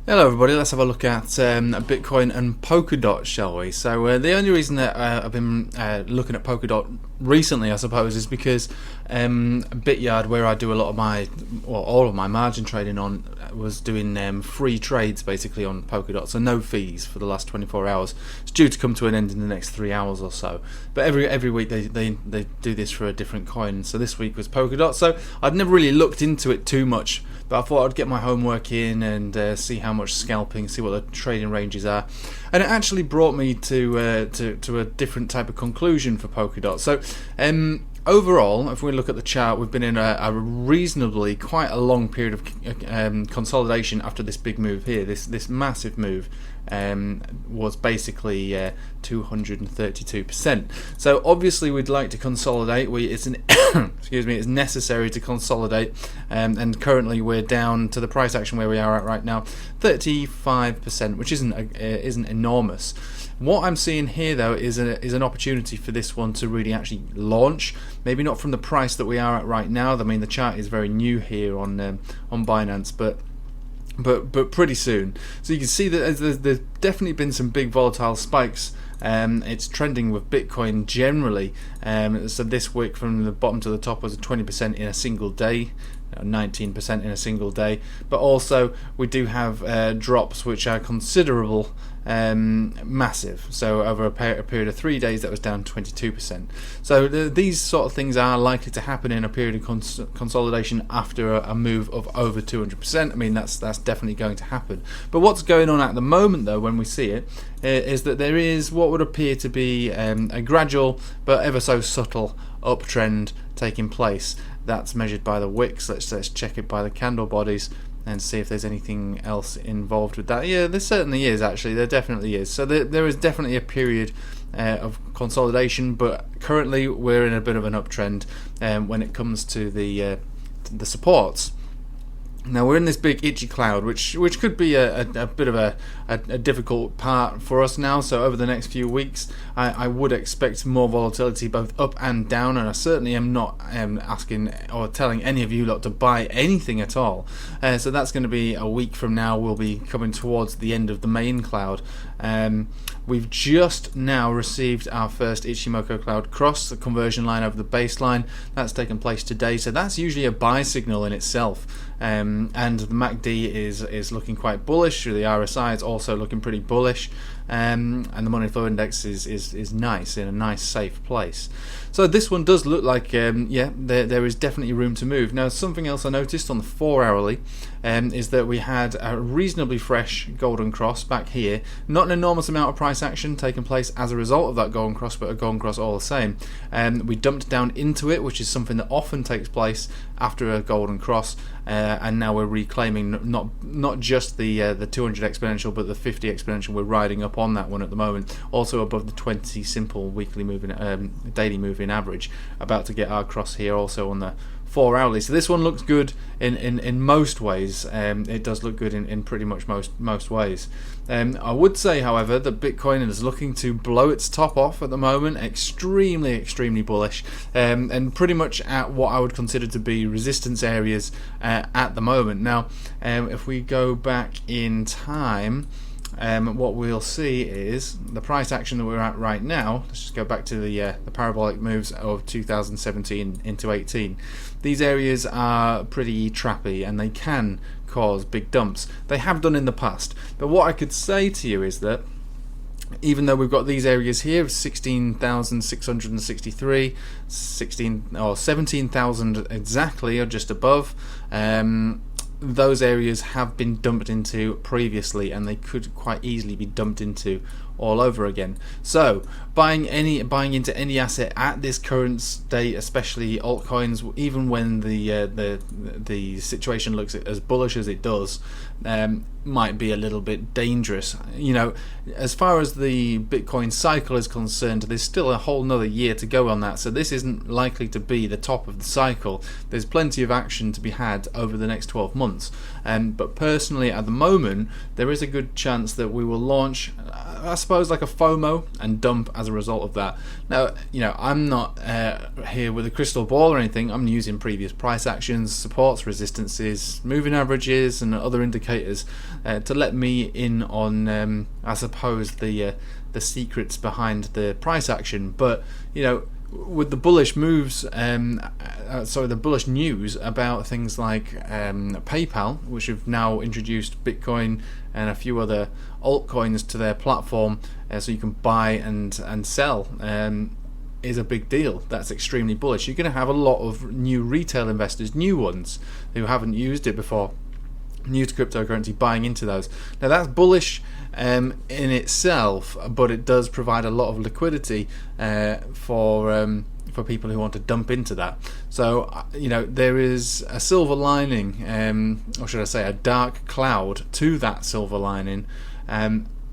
Hello everybody, let's have a look at Bitcoin and Polkadot, shall we? So the only reason that I've been looking at Polkadot recently, I suppose, is because Bityard, where I do a lot of my, or all of my margin trading on, was doing free trades basically on Polkadot, so no fees for the last 24 hours. It's due to come to an end in the next 3 hours or so. But every week they do this for a different coin. So this week was Polkadot. So I'd never really looked into it too much, but I thought I'd get my homework in and see how much scalping, see what the trading ranges are, and it actually brought me to a different type of conclusion for Polkadot. So overall, if we look at the chart, we've been in a reasonably quite a long period of consolidation after this big move here. This massive move was basically 232%. So obviously we'd like to consolidate. Excuse me, it's necessary to consolidate, and currently we're down to the price action where we are at right now, 35%, which isn't enormous. What I'm seeing here though is an opportunity for this one to really actually launch. Maybe not from the price that we are at right now. I mean, the chart is very new here on Binance, but pretty soon. So you can see that there's definitely been some big volatile spikes. It's trending with Bitcoin generally. So this week from the bottom to the top was 20% in a single day, 19% in a single day. But also we do have drops which are considerable, massive. So over a period of 3 days, that was down 22%. So these sort of things are likely to happen in a period of consolidation after a move of over 200%. I mean, that's definitely going to happen. But what's going on at the moment, though, when we see it, is that there is what would appear to be a gradual but ever so subtle uptrend taking place. That's measured by the wicks. Let's check it by the candle bodies and see if there's anything else involved with that. Yeah, there certainly is, actually. There definitely is. So there is definitely a period of consolidation, but currently we're in a bit of an uptrend when it comes to the supports. Now we're in this big itchy cloud, which could be a bit of a difficult part for us now. So over the next few weeks, I would expect more volatility both up and down, and I certainly am not asking or telling any of you lot to buy anything at all. So that's going to be a week from now. We'll be coming towards the end of the main cloud. We've just now received our first Ichimoku cloud cross, the conversion line over the baseline. That's taken place today, so that's usually a buy signal in itself. And the MACD is looking quite bullish. The RSI is also looking pretty bullish, and the money flow index is nice, in a nice safe place. So this one does look like there is definitely room to move. Now something else I noticed on the 4 hourly is that we had a reasonably fresh golden cross back here. Not an enormous amount of price action taking place as a result of that golden cross, but a golden cross all the same. We dumped down into it, which is something that often takes place after a golden cross, and now we're reclaiming not just the 200 exponential, but the 50 exponential. We're riding up on that one at the moment, also above the 20 simple weekly moving daily moving average, about to get our cross here also on the 4 hourly. So this one looks good in most ways. It does look good in pretty much most ways. I would say, however, that Bitcoin is looking to blow its top off at the moment. Extremely bullish, and pretty much at what I would consider to be resistance areas at the moment. Now, if we go back in time, what we'll see is the price action that we're at right now. Let's just go back to the parabolic moves of 2017 into 18. These areas are pretty trappy and they can cause big dumps. They have done in the past. But what I could say to you is that even though we've got these areas here of 16,663, 17,000 exactly, or just above, those areas have been dumped into previously, and they could quite easily be dumped into all over again. So buying into any asset at this current state, especially altcoins, even when the situation looks as bullish as it does, might be a little bit dangerous. You know, as far as the Bitcoin cycle is concerned, there's still a whole nother year to go on that, so this isn't likely to be the top of the cycle. There's plenty of action to be had over the next 12 months, but personally at the moment there is a good chance that we will launch I suppose, like a FOMO and dump as a result of that. Now, I'm not here with a crystal ball or anything. I'm using previous price actions, supports, resistances, moving averages, and other indicators to let me in on, I suppose, the secrets behind the price action. But with the bullish moves, the bullish news about things like PayPal, which have now introduced Bitcoin and a few other altcoins to their platform, so you can buy and sell, is a big deal. That's extremely bullish. You're going to have a lot of new retail investors, new ones who haven't used it before, new to cryptocurrency, buying into those. Now that's bullish in itself, but it does provide a lot of liquidity for people who want to dump into that. So there is a silver lining, or should I say a dark cloud to that silver lining.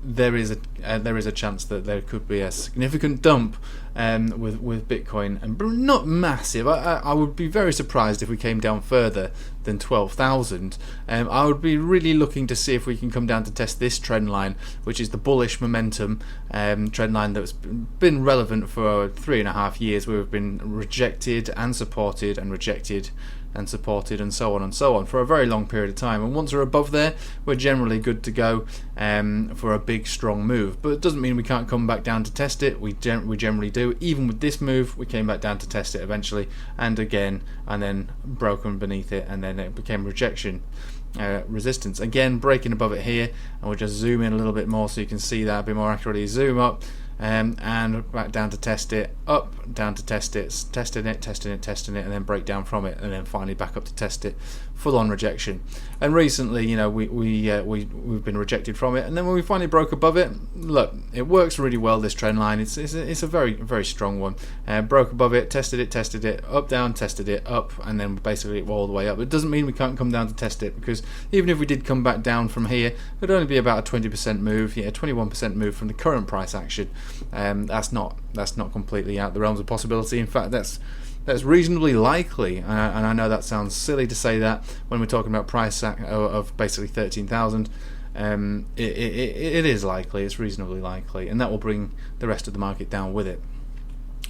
There is a chance that there could be a significant dump with Bitcoin, and not massive. I would be very surprised if we came down further than 12,000. I would be really looking to see if we can come down to test this trend line, which is the bullish momentum trend line that's been relevant for 3.5 years. We've been rejected and supported and rejected and supported and so on for a very long period of time, and once we're above there, we're generally good to go for a big strong move. But it doesn't mean we can't come back down to test it. We generally do. Even with this move, we came back down to test it eventually, and again, and then broken beneath it, and then it became rejection, resistance, again breaking above it here. And we'll just zoom in a little bit more so you can see that a bit more accurately. Zoom up, and back down to test it, up, down to test it, testing it, and then break down from it, and then finally back up to test it. Full on rejection. And recently, we've been rejected from it, and then when we finally broke above it, look, it works really well. This trend line, it's a very, very strong one. Broke above it, tested it, up, down, tested it, up, and then basically all the way up. It doesn't mean we can't come down to test it, because even if we did come back down from here, it would only be about a 20% move, 21% move from the current price action. That's not completely out of the realms of possibility. In fact, that's reasonably likely, and I know that sounds silly to say that when we're talking about price of basically 13,000. It is likely, it's reasonably likely, and that will bring the rest of the market down with it.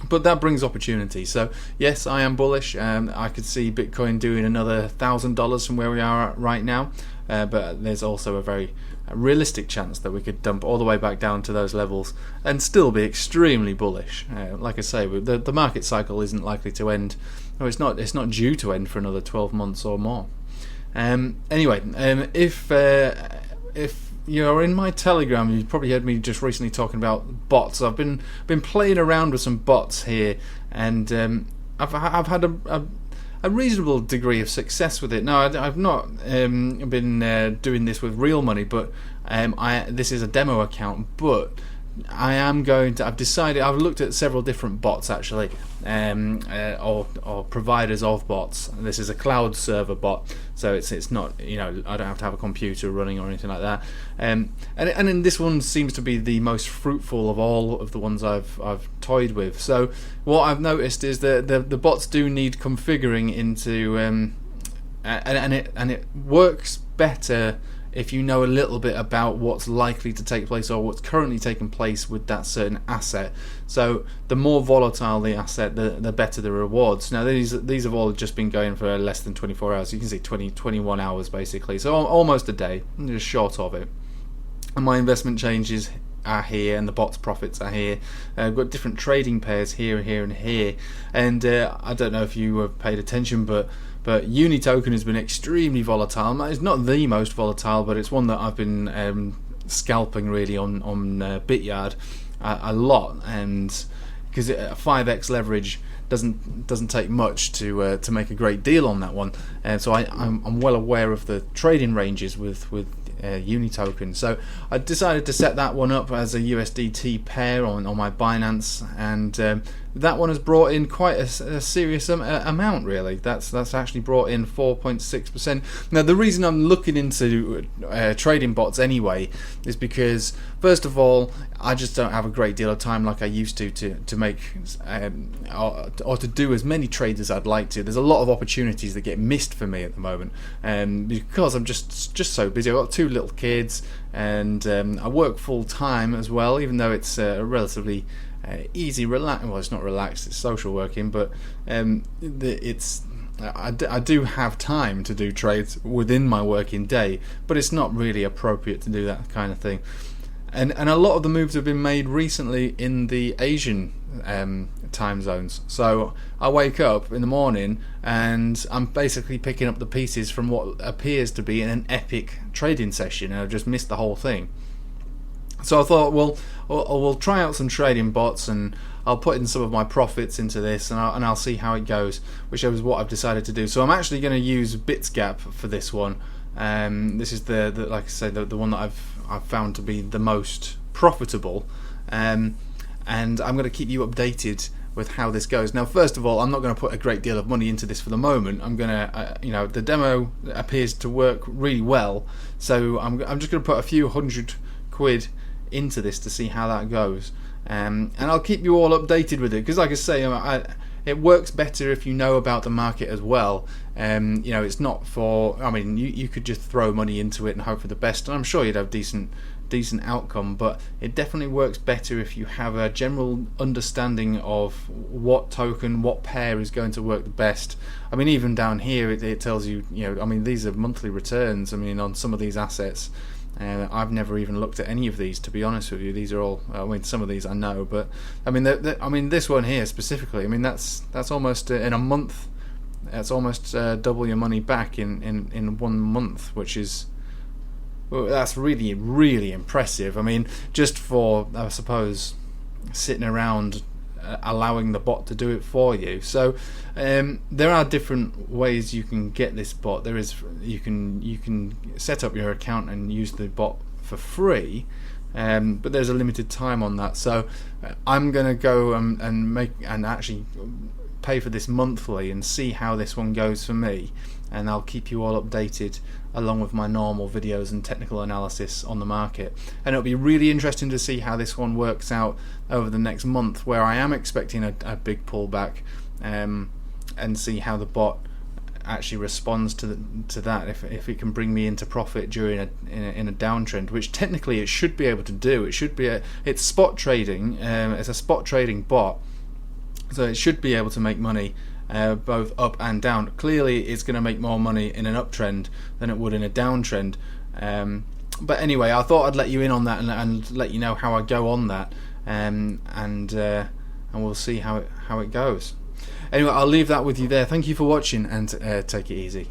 But that brings opportunity. So yes, I am bullish. I could see Bitcoin doing another $1,000 from where we are at right now, but there's also a very realistic chance that we could dump all the way back down to those levels and still be extremely bullish. Like I say, the market cycle isn't likely to end, or it's not due to end for another 12 months or more. Anyway, if you're in my Telegram, you probably heard me just recently talking about bots. I've been playing around with some bots here, and I've had a reasonable degree of success with it. Now, I've not been doing this with real money, but this is a demo account. But I've decided, I've looked at several different bots actually, or providers of bots. This is a cloud server bot, so it's not, I don't have to have a computer running or anything like that. And then this one seems to be the most fruitful of all of the ones I've toyed with. So what I've noticed is that the bots do need configuring into, and it works better if you know a little bit about what's likely to take place or what's currently taking place with that certain asset. So the more volatile the asset, the better the rewards. Now these have all just been going for less than 24 hours. You can see 21 hours basically, so almost a day, just short of it. And my investment changes are here, and the bot's profits are here. I've got different trading pairs here, and here. And I don't know if you have paid attention, but Uni token has been extremely volatile. It's not the most volatile, but it's one that I've been scalping really on Bityard a lot, and because 5x leverage doesn't take much to make a great deal on that one, and so I'm well aware of the trading ranges with Uni token. So I decided to set that one up as a USDT pair on my Binance, and that one has brought in quite a serious amount, really. That's actually brought in 4.6%. Now, the reason I'm looking into trading bots anyway is because, first of all, I just don't have a great deal of time like I used to make or to do as many trades as I'd like to. There's a lot of opportunities that get missed for me at the moment, because I'm just so busy. I've got 2 little kids, and I work full time as well, even though it's a relatively easy, well, it's not relaxed, it's social working, but I do have time to do trades within my working day, but it's not really appropriate to do that kind of thing. And a lot of the moves have been made recently in the Asian time zones. So I wake up in the morning and I'm basically picking up the pieces from what appears to be an epic trading session, and I've just missed the whole thing. So I thought, well, we'll try out some trading bots, and I'll put in some of my profits into this, and I'll see how it goes, which is what I've decided to do. So I'm actually going to use Bitsgap for this one. This is the like I say, the one that I've found to be the most profitable, and I'm going to keep you updated with how this goes. Now, first of all, I'm not going to put a great deal of money into this for the moment. I'm going to, the demo appears to work really well, so I'm just going to put a few hundred quid into this to see how that goes, and I'll keep you all updated with it, because like I say, it works better if you know about the market as well. It's not for, I mean, you could just throw money into it and hope for the best, and I'm sure you'd have decent outcome, but it definitely works better if you have a general understanding of what token, what pair is going to work the best. I mean, even down here it tells you, I mean, these are monthly returns. I mean, on some of these assets, I've never even looked at any of these, to be honest with you. These are all, I mean, some of these I know, but I mean, I mean, this one here specifically, I mean, that's almost in a month, that's almost double your money back in 1 month, which is, well, that's really, really impressive. I mean, just for, I suppose, sitting around allowing the bot to do it for you. So there are different ways you can get this bot. There is, you can set up your account and use the bot for free, but there's a limited time on that. So I'm gonna go and actually pay for this monthly and see how this one goes for me, and I'll keep you all updated along with my normal videos and technical analysis on the market. And it'll be really interesting to see how this one works out over the next month, where I am expecting a big pullback, and see how the bot actually responds to that, if it can bring me into profit during in a downtrend, which technically it should be able to do. It's spot trading, it's a spot trading bot, so it should be able to make money both up and down. Clearly it's going to make more money in an uptrend than it would in a downtrend, but anyway, I thought I'd let you in on that and let you know how I go on that, and we'll see how it goes. Anyway, I'll leave that with you there. Thank you for watching, and take it easy.